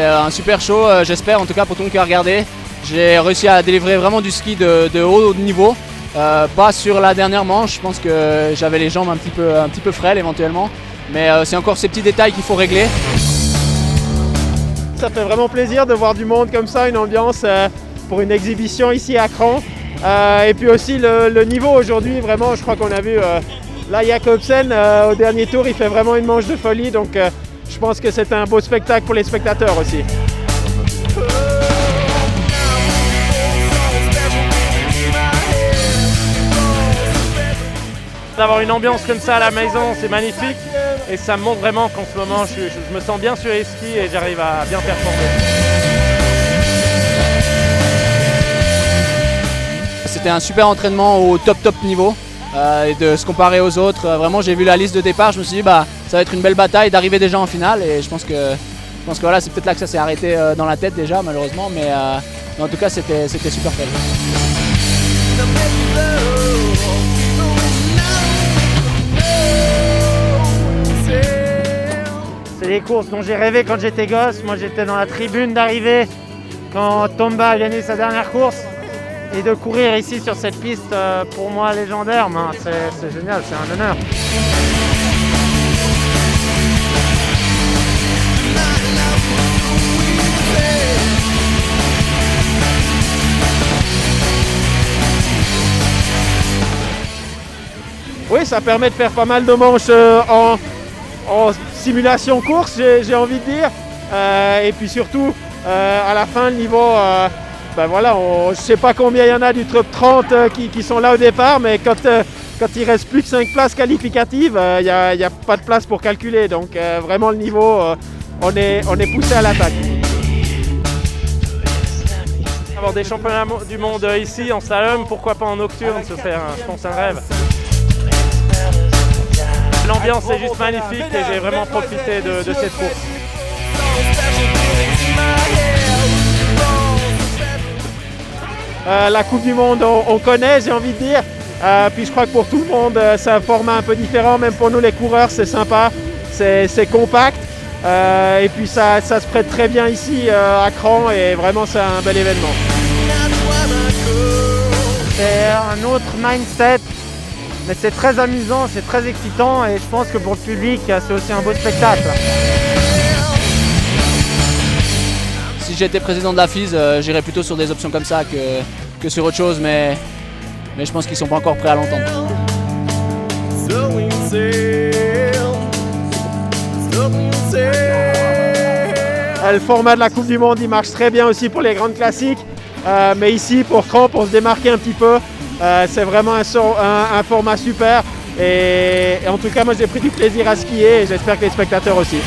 un super show, j'espère, en tout cas pour tout le monde qui a regardé. J'ai réussi à délivrer vraiment du ski de haut niveau. Pas sur la dernière manche, je pense que j'avais les jambes un petit peu frêles éventuellement. Mais c'est encore ces petits détails qu'il faut régler. Ça fait vraiment plaisir de voir du monde comme ça, une ambiance pour une exhibition ici à Cran. Et puis aussi le niveau aujourd'hui, vraiment, je crois qu'on a vu là Jacobsen au dernier tour, il fait vraiment une manche de folie. Donc je pense que c'est un beau spectacle pour les spectateurs aussi. D'avoir une ambiance comme ça à la maison, c'est magnifique et ça me montre vraiment qu'en ce moment je me sens bien sur les skis et j'arrive à bien performer. C'était un super entraînement au top niveau et de se comparer aux autres. Vraiment, j'ai vu la liste de départ, je me suis dit ça va être une belle bataille d'arriver déjà en finale et je pense que voilà, c'est peut-être là que ça s'est arrêté dans la tête déjà malheureusement, mais en tout cas c'était super fun. C'est les courses dont j'ai rêvé quand j'étais gosse. Moi j'étais dans la tribune d'arrivée quand Tomba a gagné sa dernière course. Et de courir ici sur cette piste, pour moi légendaire, c'est génial, c'est un honneur. Oui, ça permet de faire pas mal de manches en simulation course, j'ai envie de dire. Et puis surtout, à la fin, le niveau, voilà, je ne sais pas combien il y en a du top 30 qui sont là au départ, mais quand il reste plus que 5 places qualificatives, il n'y a pas de place pour calculer. Donc vraiment le niveau, on est poussé à l'attaque. Avoir des championnats du monde ici en slalom, pourquoi pas en nocturne, ce serait je pense un rêve. L'ambiance est juste magnifique et j'ai vraiment profité de cette course. La Coupe du Monde, on connaît, j'ai envie de dire. Puis je crois que pour tout le monde, c'est un format un peu différent. Même pour nous les coureurs, c'est sympa, c'est compact. Et puis ça se prête très bien ici à Cran et vraiment c'est un bel événement. C'est un autre mindset. Mais c'est très amusant, c'est très excitant et je pense que pour le public, c'est aussi un beau spectacle. Si j'étais président de la FIS, j'irais plutôt sur des options comme ça que sur autre chose, mais je pense qu'ils ne sont pas encore prêts à l'entendre. Le format de la Coupe du Monde, il marche très bien aussi pour les grandes classiques. Mais ici, pour Cran, pour se démarquer un petit peu, c'est vraiment un format super et en tout cas moi j'ai pris du plaisir à skier et j'espère que les spectateurs aussi.